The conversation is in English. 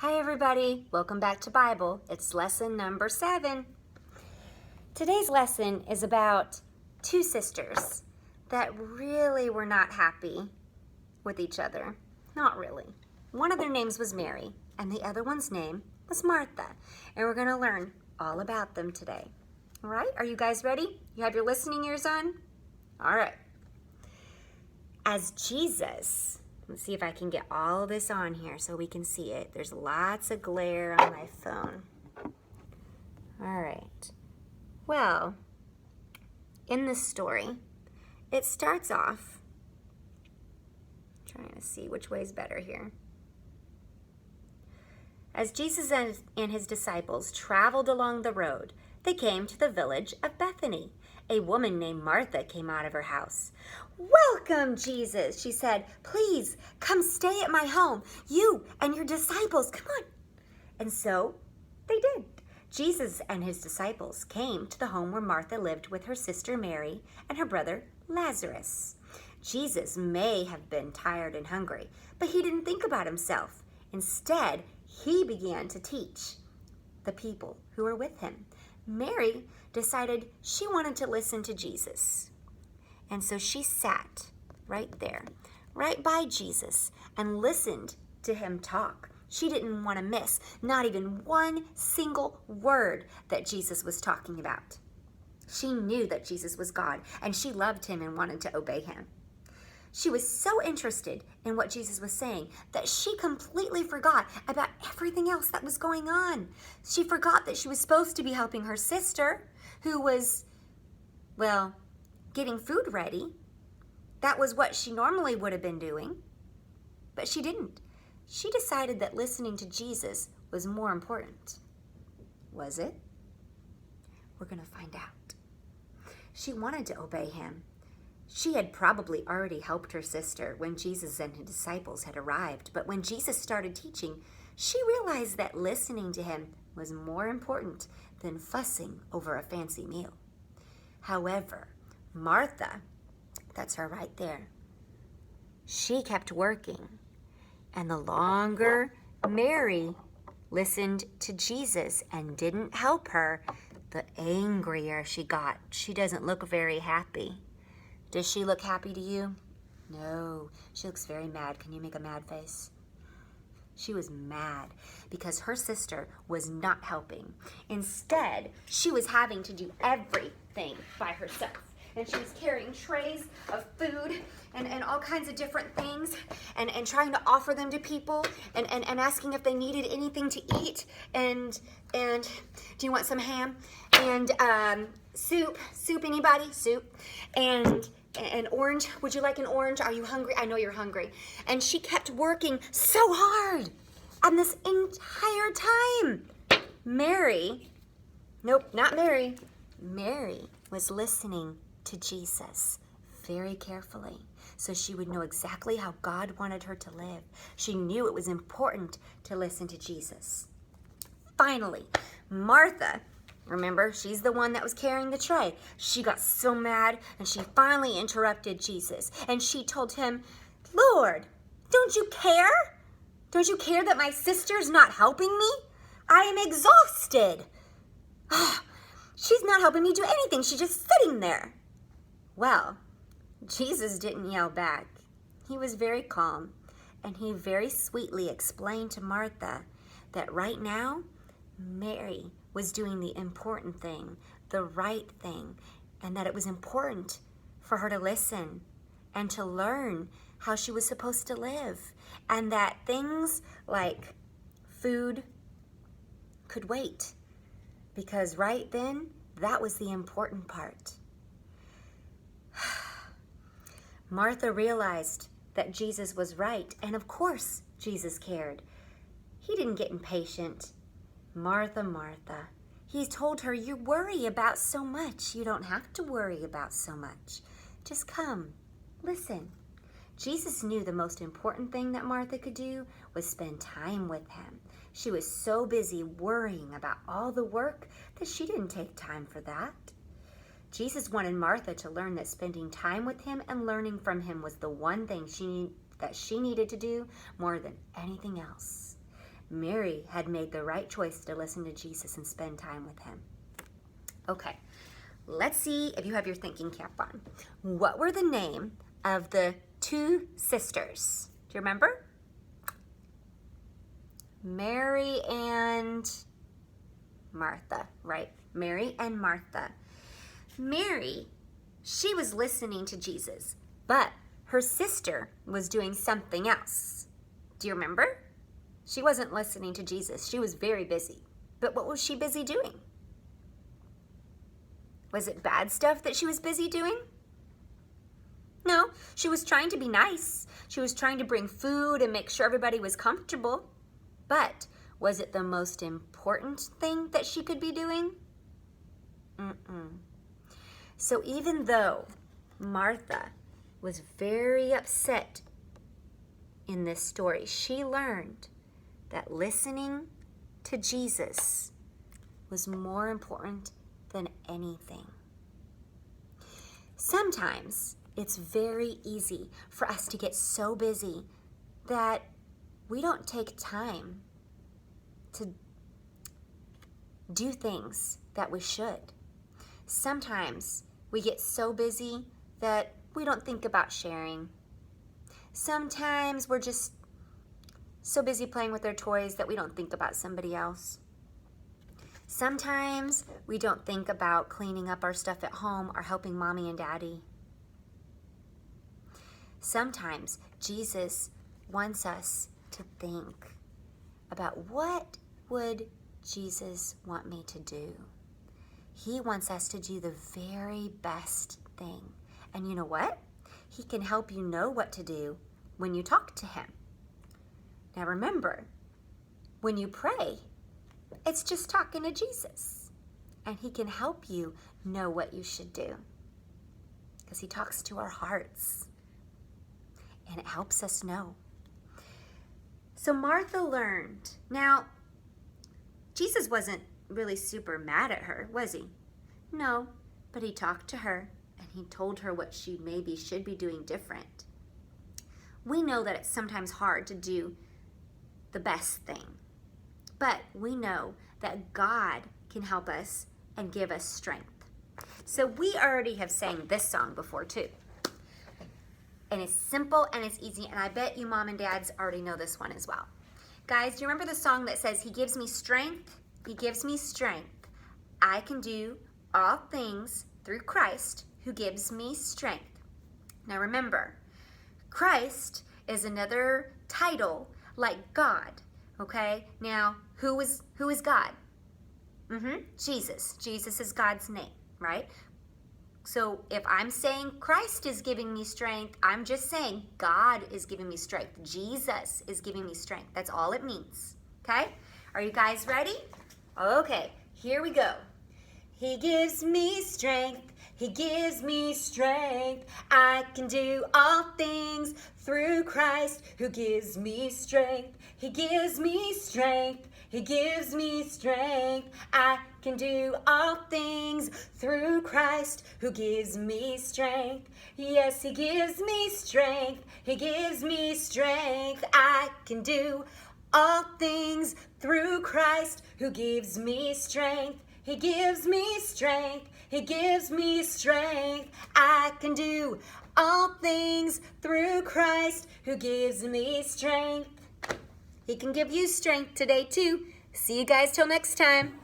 Hi everybody, welcome back to Bible. It's lesson number 7. Today's lesson is about two sisters that really were not happy with each other. Not really. One of their names was Mary and the other one's name was Martha. And we're going to learn all about them today. All right, are you guys ready? You have your listening ears on? All right. As Jesus, let's see if I can get all this on here so we can see it. There's lots of glare on my phone. All right. Well, in this story, it starts off, trying to see which way is better here. As Jesus and his disciples traveled along the road, they came to the village of Bethany. A woman named Martha came out of her house. "Welcome, Jesus," she said. "Please come stay at my home. You and your disciples, come on." And so they did. Jesus and his disciples came to the home where Martha lived with her sister Mary and her brother Lazarus. Jesus may have been tired and hungry, but he didn't think about himself. Instead, he began to teach the people who were with him. Mary decided she wanted to listen to Jesus. And so she sat right there, right by Jesus, and listened to him talk. She didn't want to miss not even one single word that Jesus was talking about. She knew that Jesus was God, and she loved him and wanted to obey him. She was so interested in what Jesus was saying that she completely forgot about everything else that was going on. She forgot that she was supposed to be helping her sister, who was, well, getting food ready. That was what she normally would have been doing, but she didn't. She decided that listening to Jesus was more important. Was it? We're going to find out. She wanted to obey him. She had probably already helped her sister when Jesus and his disciples had arrived, but when Jesus started teaching, she realized that listening to him was more important than fussing over a fancy meal. However, Martha, that's her right there, she kept working. And the longer Mary listened to Jesus and didn't help her, the angrier she got. She doesn't look very happy. Does she look happy to you? No, she looks very mad. Can you make a mad face? She was mad because her sister was not helping. Instead, she was having to do everything by herself. And she was carrying trays of food and all kinds of different things and trying to offer them to people and asking if they needed anything to eat. And do you want some ham? And soup, anybody? Soup. And an orange. Would you like an orange? Are you hungry? I know you're hungry. And she kept working so hard. And this entire time, Mary was listening to Jesus very carefully so she would know exactly how God wanted her to live. She knew it was important to listen to Jesus. Finally, Martha, remember, she's the one that was carrying the tray. She got so mad and she finally interrupted Jesus. And she told him, "Lord, don't you care? Don't you care that my sister's not helping me? I am exhausted. She's not helping me do anything. She's just sitting there." Well, Jesus didn't yell back. He was very calm, and he very sweetly explained to Martha that right now, Mary was doing the important thing, the right thing, and that it was important for her to listen and to learn how she was supposed to live, and that things like food could wait, because right then, that was the important part. Martha realized that Jesus was right, and of course Jesus cared. He didn't get impatient. "Martha, Martha," he told her, "you worry about so much. You don't have to worry about so much. Just come, listen." Jesus knew the most important thing that Martha could do was spend time with him. She was so busy worrying about all the work that she didn't take time for that. Jesus wanted Martha to learn that spending time with him and learning from him was the one thing that she needed to do more than anything else. Mary had made the right choice to listen to Jesus and spend time with him. Okay, let's see if you have your thinking cap on. What were the name of the two sisters? Do you remember? Mary and Martha, right? Mary and Martha. Mary, she was listening to Jesus, but her sister was doing something else. Do you remember? She wasn't listening to Jesus. She was very busy. But what was she busy doing? Was it bad stuff that she was busy doing? No, she was trying to be nice. She was trying to bring food and make sure everybody was comfortable. But was it the most important thing that she could be doing? So even though Martha was very upset in this story, she learned that listening to Jesus was more important than anything. Sometimes it's very easy for us to get so busy that we don't take time to do things that we should. Sometimes we get so busy that we don't think about sharing. Sometimes we're just so busy playing with our toys that we don't think about somebody else. Sometimes we don't think about cleaning up our stuff at home or helping mommy and daddy. Sometimes Jesus wants us to think about what would Jesus want me to do. He wants us to do the very best thing. And you know what? He can help you know what to do when you talk to him. Now remember, when you pray, it's just talking to Jesus. And he can help you know what you should do. Because he talks to our hearts. And it helps us know. So Martha learned. Now, Jesus wasn't really super mad at her, was he? No, but he talked to her and he told her what she maybe should be doing different. We know that it's sometimes hard to do the best thing, but we know that God can help us and give us strength. So we already have sang this song before too. And it's simple and it's easy, and I bet you mom and dads already know this one as well. Guys, do you remember the song that says, he gives me strength, he gives me strength. I can do all things through Christ who gives me strength. Now remember, Christ is another title like God, okay? Now, who is God? Jesus. Jesus is God's name, right? So if I'm saying Christ is giving me strength, I'm just saying God is giving me strength. Jesus is giving me strength. That's all it means, okay? Are you guys ready? Okay, here we go. He gives me strength. He gives me strength. I can do all things through Christ who gives me strength. He gives me strength. He gives me strength. I can do all things through Christ who gives me strength. Yes, he gives me strength. He gives me strength. I can do all things through Christ who gives me strength. He gives me strength. He gives me strength. I can do all things through Christ who gives me strength. He can give you strength today too. See you guys till next time.